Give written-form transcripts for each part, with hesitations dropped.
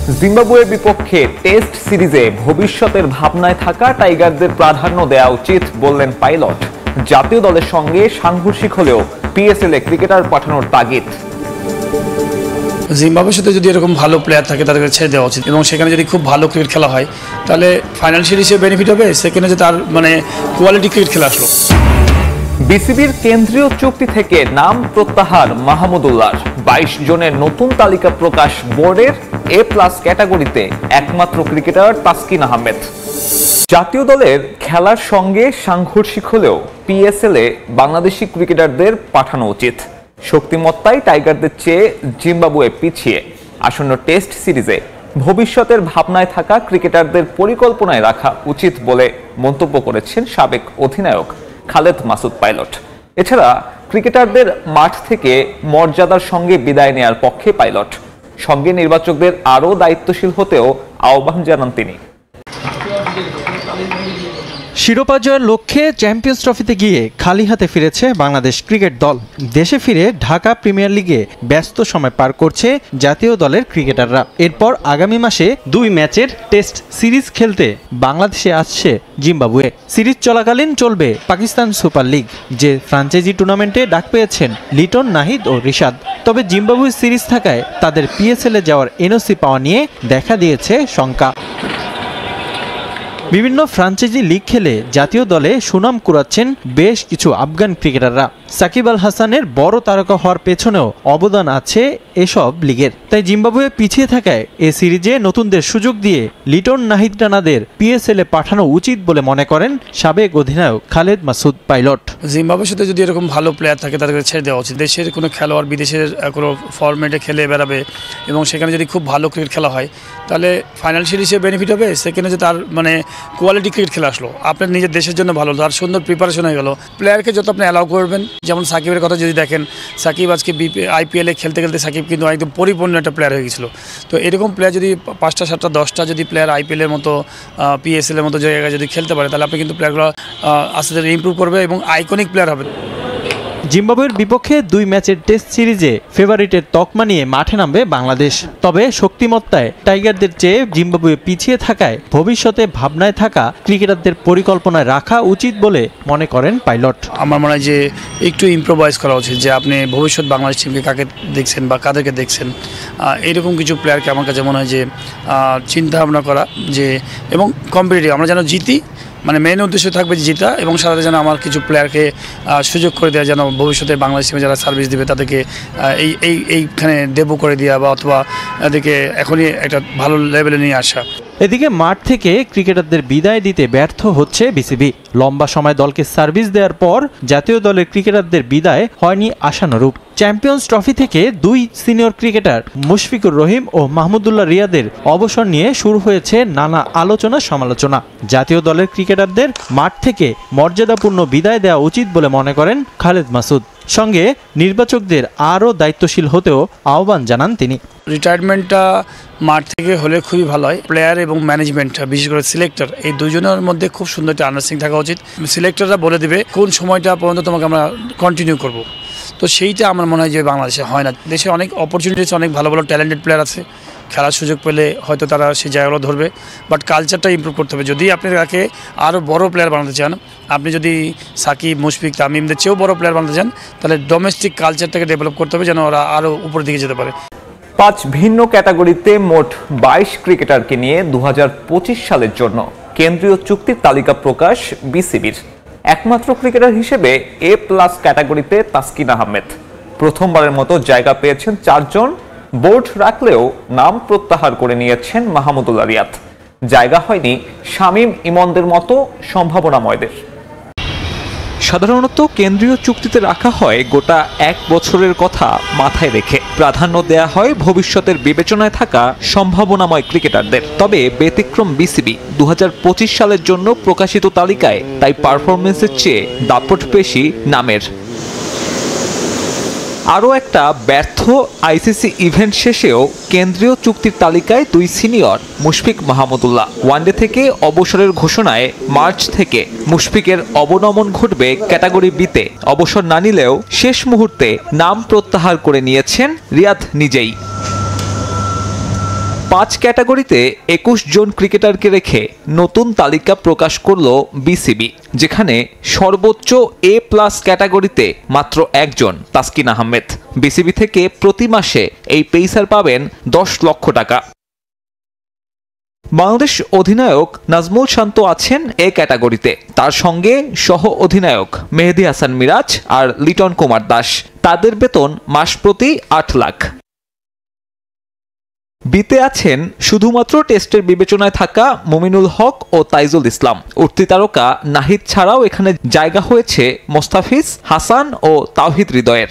জিম্বাবুয়ের বিপক্ষে টেস্ট সিরিজে ভবিষ্যতের ভাবনায় থাকা টাইগারদের প্রাধান্য দেওয়া উচিত বললেন পাইলট। জাতীয় দলের সঙ্গে সাংঘর্ষিক হলেও পিএসএল-এ ক্রিকেটার পাঠানোর তাগিদ। জিম্বাবুয়ের সাথে যদি এরকম ভালো প্লেয়ার থাকে তাদেরকে ছেড়ে দেওয়া উচিত এবং সেখানে যদি খুব ভালো ক্রিকেট খেলা হয় তাহলে ফাইনান্সিয়াল হিসেবে বেনিফিট হবে, সেখানে যে তার কোয়ালিটি ক্রিকেট খেলা আসলো। বিসিবির কেন্দ্রীয় চুক্তি থেকে নাম প্রত্যাহার মাহমুদুল্লাহর। 22 জনের নতুন তালিকা প্রকাশ বোর্ডের। এ+ ক্যাটাগরিতে একমাত্র ক্রিকেটার তাসকিন আহমেদ। জাতীয় দলের খেলার সঙ্গে সাংঘর্ষিক হলেও পিএসএল-এ বাংলাদেশি ক্রিকেটারদের পাঠানো উচিত। শক্তিমত্তায় টাইগারদের চেয়ে জিম্বাবুয়ে পিছিয়ে। আসন্ন টেস্ট সিরিজে ভবিষ্যতের ভাবনায় থাকা ক্রিকেটারদের পরিকল্পনায় রাখা উচিত বলে মন্তব্য করেছেন সাবেক অধিনায়ক খালেদ মাসুদ পাইলট। এছাড়া ক্রিকেটারদের মাঠ থেকে মর্যাদার সঙ্গে বিদায় নেয়ার পক্ষে পাইলট। সঙ্গে নির্বাচকদের আরও দায়িত্বশীল হতেও আহ্বান জানান তিনি। শিরোপা জয়ের লক্ষ্যে চ্যাম্পিয়ন্স ট্রফিতে গিয়ে খালি হাতে ফিরেছে বাংলাদেশ ক্রিকেট দল। দেশে ফিরে ঢাকা প্রিমিয়ার লিগে ব্যস্ত সময় পার করছে জাতীয় দলের ক্রিকেটাররা। এরপর আগামী মাসে 2 ম্যাচের টেস্ট সিরিজ খেলতে বাংলাদেশে আসছে জিম্বাবুয়ে। সিরিজ চলাকালীন চলবে পাকিস্তান সুপার লিগ, যে ফ্রাঞ্চাইজি টুর্নামেন্টে ডাক পেয়েছেন লিটন, নাহিদ ও রিশাদ। তবে জিম্বাবুয়ে সিরিজ থাকায় তাদের পিএসএল-এ যাওয়ার এনওসি পাওয়া নিয়ে দেখা দিয়েছে শঙ্কা। বিভিন্ন ফ্রাঞ্চাইজি লিগ খেলে জাতীয় দলে সুনাম কুড়াচ্ছেন বেশ কিছু আফগান ক্রিকেটাররা। সাকিব আল হাসানের বড় তারকা হওয়ার পেছনেও অবদান আছে এসব লিগের। তাই জিম্বাবুয়ে পিছিয়ে থাকায় এ সিরিজে নতুনদের সুযোগ দিয়ে লিটন, নাহিদ রানাদের পিএসএল-এ পাঠানো উচিত বলে মনে করেন সাবেক অধিনায়ক খালেদ মাসুদ পাইলট। জিম্বাবুয়ের সাথে যদি এরকম ভালো প্লেয়ার থাকে তাদেরকে ছেড়ে দেওয়া উচিত। দেশের কোনো খেলোয়াড় বিদেশের কোনো ফরম্যাটে খেলে বেড়াবে এবং সেখানে যদি খুব ভালো ক্রিকেট খেলা হয় তাহলে ফাইনান্সিয়াল হিসেবে বেনিফিট হবে, সেখানে যে তার কোয়ালিটি ক্রিকেট খেলা আসলো। আপনার নিজের দেশের জন্য ভালো, তার সুন্দর প্রিপারেশন হয়ে গেল। প্লেয়ারকে যত আপনি অ্যালাউ করবেন, যেমন সাকিবের কথা যদি দেখেন, সাকিব আজকে আইপিএলে খেলতে খেলতে সাকিব কিন্তু একদম পরিপূর্ণ একটা প্লেয়ার হয়ে গেছিলো। তো এরকম প্লেয়ার যদি 5টা 7টা 10টা যদি প্লেয়ার আইপিএলের মতো পিএসএলের মতো জায়গায় যদি খেলতে পারে তাহলে আপনি কিন্তু প্লেয়ারগুলো আস্তে আস্তে ইমপ্রুভ করবে এবং আইকনিক প্লেয়ার হবে। জিম্বাবুয়ের বিপক্ষে 2 ম্যাচের টেস্ট সিরিজে ফেভারিটের তকমা নিয়ে মাঠে নামবে বাংলাদেশ। তবে শক্তিমত্তায় টাইগারদের চেয়ে জিম্বাবুয়ে পিছিয়ে থাকায় ভবিষ্যতে ভাবনায় থাকা ক্রিকেটারদের পরিকল্পনায় রাখা উচিত বলে মনে করেন পাইলট। আমার মনে হয় যে একটু ইম্প্রোভাইজ করা উচিত, যে আপনি ভবিষ্যৎ বাংলাদেশ টিমকে কাকে দেখছেন বা কাদেরকে দেখছেন, এরকম কিছু প্লেয়ারকে আমার কাছে মনে হয় যে চিন্তা ভাবনা করা, যে এবং কম্পিটিটিভ আমরা যেন জিতি, মেন উদ্দেশ্য থাকবে জিতা, এবং সাথে যেন আমার কিছু প্লেয়ারকে সুযোগ করে দেওয়া, যেন ভবিষ্যতে বাংলাদেশ টিমে যারা সার্ভিস দেবে তাদেরকে এইখানে ডেবু করে দেওয়া বা অথবা এদেরকে এখনই একটা ভালো লেভেলে নিয়ে আসা। এদিকে মাঠ থেকে ক্রিকেটারদের বিদায় দিতে ব্যর্থ হচ্ছে বিসিবি। লম্বা সময় দলকে সার্ভিস দেওয়ার পর জাতীয় দলের ক্রিকেটারদের বিদায় হয়নি আশানুরূপ। চ্যাম্পিয়ন্স ট্রফি থেকে 2 সিনিয়র ক্রিকেটার মুশফিকুর রহিম ও মাহমুদুল্লাহ রিয়াদের অবসর নিয়ে শুরু হয়েছে নানা আলোচনা সমালোচনা। জাতীয় দলের ক্রিকেটারদের মাঠ থেকে মর্যাদাপূর্ণ বিদায় দেওয়া উচিত বলে মনে করেন খালেদ মাসুদ। সঙ্গে নির্বাচকদের আরও দায়িত্বশীল হতেও আহ্বান জানান তিনি। রিটায়ারমেন্টটা মাঠ থেকে হলে খুবই ভালো হয়। প্লেয়ার এবং ম্যানেজমেন্ট, বিশেষ করে সিলেক্টর, এই দুজনের মধ্যে খুব সুন্দর একটা আন্ডারস্ট্যান্ডিং থাকা উচিত। সিলেক্টররা বলে দেবে কোন সময়টা পর্যন্ত তোমাকে আমরা কন্টিনিউ করব। তো সেইটা আমার মনে হয় যে বাংলাদেশে হয় না। দেশে অনেক অপরচুনিটিস, অনেক ভালো ভালো ট্যালেন্টেড প্লেয়ার আছে, খেলার সুযোগ পেলে হয়তো তারা সেই জায়গাগুলো ধরবে, বাট কালচারটা ইমপ্রুভ করতে হবে। যদি আপনি তাকে আরও বড় প্লেয়ার বানাতে চান, আপনি যদি সাকিব, মুশফিক, তামিমদের চেয়েও বড় প্লেয়ার বানাতে চান, তাহলে ডোমেস্টিক কালচারটাকে ডেভেলপ করতে হবে যেন ওরা আরও উপরের দিকে যেতে পারে। 5 ভিন্ন ক্যাটাগরিতে মোট 22 ক্রিকেটারকে নিয়ে 2025 সালের জন্য কেন্দ্রীয় চুক্তির তালিকা প্রকাশ বিসিবির। একমাত্র ক্রিকেটার হিসেবে এ+ ক্যাটাগরিতে তাসকিন আহমেদ। প্রথমবারের মতো জায়গা পেয়েছেন 4 জন। বোর্ড রাখলেও নাম প্রত্যাহার করে নিয়েছেন মাহমুদুল্লাহ রিয়াদ। জায়গা হয়নি শামীম ইমনদের মতো সম্ভাবনাময়দের। সাধারণত কেন্দ্রীয় চুক্তিতে রাখা হয় গোটা 1 বছরের কথা মাথায় রেখে। প্রাধান্য দেয়া হয় ভবিষ্যতের বিবেচনায় থাকা সম্ভাবনাময় ক্রিকেটারদের। তবে ব্যতিক্রম বিসিবি। 2025 সালের জন্য প্রকাশিত তালিকায় তাই পারফরমেন্সের চেয়ে দাপট বেশি নামের। আরও একটা ব্যর্থ আইসিসি ইভেন্ট শেষেও কেন্দ্রীয় চুক্তির তালিকায় 2 সিনিয়র মুশফিক, মাহমুদুল্লাহ। ওয়ানডে থেকে অবসরের ঘোষণায় মার্চ থেকে মুশফিকের অবনমন ঘটবে ক্যাটাগরি বিতে। অবসর না নিলেও শেষ মুহূর্তে নাম প্রত্যাহার করে নিয়েছেন রিয়াদ নিজেই। 5 ক্যাটাগরিতে 21 জন ক্রিকেটারকে রেখে নতুন তালিকা প্রকাশ করল বিসিবি, যেখানে সর্বোচ্চ A+ ক্যাটাগরিতে মাত্র একজন তাসকিন আহমেদ। বিসিবি থেকে প্রতি মাসে এই পেসার পাবেন 10 লক্ষ টাকা। বাংলাদেশ অধিনায়ক নাজমুল শান্ত আছেন এ ক্যাটাগরিতে, তার সঙ্গে সহ অধিনায়ক মেহেদী হাসান মিরাজ আর লিটন কুমার দাস। তাদের বেতন মাস প্রতি 8 লাখ। বিতে আছেন শুধুমাত্র টেস্টের বিবেচনায় থাকা মুমিনুল হক ও তাইজুল ইসলাম। উঠতি তারকা নাহিদ ছাড়াও এখানে জায়গা হয়েছে মোস্তাফিজ, হাসান ও তাওহিদ হৃদয়ের।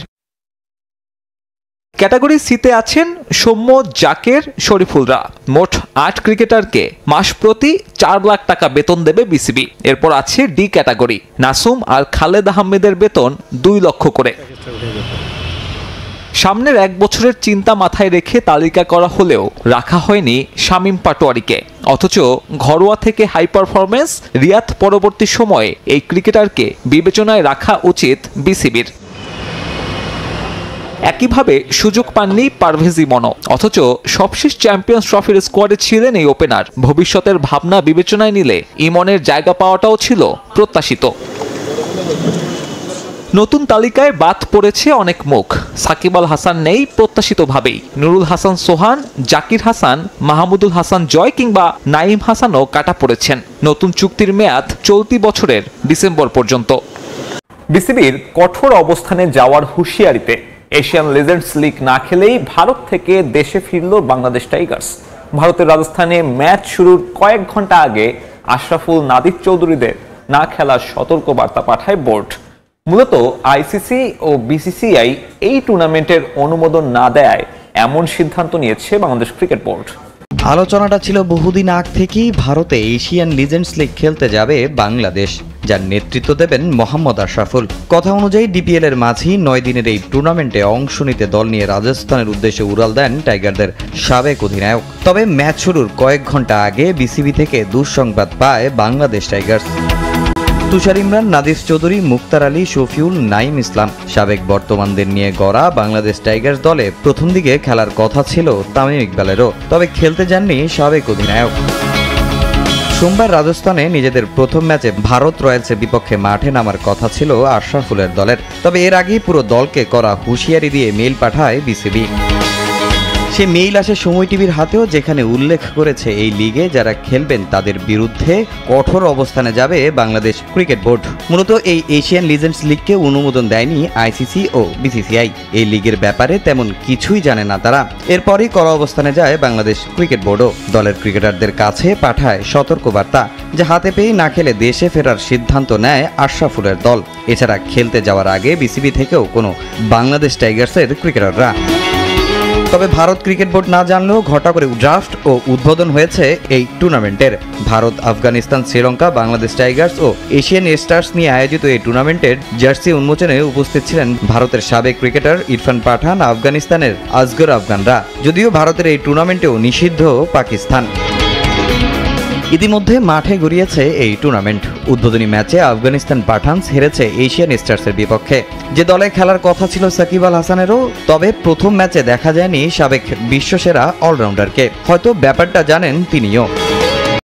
ক্যাটাগরি সিতে আছেন সৌম্য, জাকের, শরীফুলরা। মোট 8 ক্রিকেটারকে মাস প্রতি 4 লাখ টাকা বেতন দেবে বিসিবি। এরপর আছে ডি ক্যাটাগরি, নাসুম আর খালেদ আহমেদের বেতন 2 লক্ষ করে। সামনের 1 বছরের চিন্তা মাথায় রেখে তালিকা করা হলেও রাখা হয়নি শামীম পাটোয়ারিকে। অথচ ঘরোয়া থেকে হাই পারফরম্যান্স রিয়াদ পরবর্তী সময়ে এই ক্রিকেটারকে বিবেচনায় রাখা উচিত বিসিবির। একইভাবে সুযোগ পাননি পারভেজ ইমনও, অথচ সবশেষ চ্যাম্পিয়ন্স ট্রফির স্কোয়াডে ছিলেন এই ওপেনার। ভবিষ্যতের ভাবনা বিবেচনায় নিলে ইমনের জায়গা পাওয়াটাও ছিল প্রত্যাশিত। নতুন তালিকায় বাদ পড়েছে অনেক মুখ। সাকিব আল হাসান নেই প্রত্যাশিতভাবেই। নুরুল হাসান সোহান, জাকির হাসান, মাহমুদুল হাসান জয় কিংবা নাইম হাসানও কাটা পড়েছেন। নতুন চুক্তির মেয়াদ চলতি বছরের ডিসেম্বর পর্যন্ত। বিসিবির কঠোর অবস্থানে যাওয়ার হুঁশিয়ারিতে এশিয়ান লিজেন্ডস লিগ না খেলেই ভারত থেকে দেশে ফিরল বাংলাদেশ টাইগার্স। ভারতের রাজস্থানে ম্যাচ শুরুর কয়েক ঘন্টা আগে আশরাফুল নাদির চৌধুরীদের না খেলার সতর্ক বার্তা পাঠায় বোর্ড। মূলত আইসিসি ও বিসিসিআই এই টুর্নামেন্টের অনুমোদন না দেয় এমন সিদ্ধান্ত নিয়েছে বাংলাদেশ ক্রিকেট বোর্ড। আলোচনাটা ছিল বহুদিন আগ থেকেই ভারতে এশিয়ান লিজেন্ডস লিগ খেলতে যাবে বাংলাদেশ, যার নেতৃত্ব দেবেন মোহাম্মদ আশরাফুল। কথা অনুযায়ী ডিপিএল এর মাঝেই 9 দিনের এই টুর্নামেন্টে অংশ নিতে দল নিয়ে রাজস্থানের উদ্দেশ্যে উড়াল দেন টাইগারদের সাবেক অধিনায়ক। তবে ম্যাচ শুরুর কয়েক ঘন্টা আগে বিসিবি থেকে দুঃসংবাদ পায় বাংলাদেশ টাইগার্স। তুষার ইমরান, নাদির চৌধুরী, মুক্তার আলী, শফিউল, নাইম ইসলাম সাবেক বর্তমানদের নিয়ে গড়া বাংলাদেশ টাইগার্স দলে প্রথম দিকে খেলার কথা ছিল তামিম ইকবালেরও, তবে খেলতে যাননি সাবেক অধিনায়ক। সোমবার রাজস্থানে নিজেদের প্রথম ম্যাচে ভারত রয়্যালসের বিপক্ষে মাঠে নামার কথা ছিল আশরাফুলের দলের, তবে এর আগেই পুরো দলকে করা হুঁশিয়ারি দিয়ে মেইল পাঠায় বিসিবি। সে মেইল আসে সময় টিভির হাতেও, যেখানে উল্লেখ করেছে এই লিগে যারা খেলবেন তাদের বিরুদ্ধে কঠোর অবস্থানে যাবে বাংলাদেশ ক্রিকেট বোর্ড। মূলত এই এশিয়ান লিজেন্ডস লিগকে অনুমোদন দেয়নি আইসিসি ও বিসিসিআই। এই লিগের ব্যাপারে তেমন কিছুই জানে না তারা। এরপরই কড়া অবস্থানে যায় বাংলাদেশ ক্রিকেট বোর্ডও। দলের ক্রিকেটারদের কাছে পাঠায় সতর্কবার্তা, যে হাতে পেয়ে না খেলে দেশে ফেরার সিদ্ধান্ত নেয় আশরাফুলের দল। এছাড়া খেলতে যাওয়ার আগে বিসিবি থেকেও কোনো বাংলাদেশ টাইগার্সের ক্রিকেটাররা। তবে ভারত ক্রিকেট বোর্ড না জানলেও ঘটা করে ড্রাফট ও উদ্বোধন হয়েছে এই টুর্নামেন্টের। ভারত, আফগানিস্তান, শ্রীলঙ্কা, বাংলাদেশ টাইগার্স ও এশিয়ান স্টার্স নিয়ে আয়োজিত এই টুর্নামেন্টের জার্সি উন্মোচনে উপস্থিত ছিলেন ভারতের সাবেক ক্রিকেটার ইরফান পাঠান, আফগানিস্তানের আসগর আফগানরা। যদিও ভারতের এই টুর্নামেন্টেও নিষিদ্ধ পাকিস্তান। ইতিমধ্যে মাঠে গড়িয়েছে এই টুর্নামেন্ট। উদ্বোধনী ম্যাচে আফগানিস্তান পাঠানস হেরেছে এশিয়ান স্টার্সের বিপক্ষে, যে দলে খেলার কথা ছিল সাকিব আল হাসানেরও। তবে প্রথম ম্যাচে দেখা যায়নি সাবেক বিশ্বসেরা অলরাউন্ডারকে, হয়তো ব্যাপারটা জানেন তিনিও।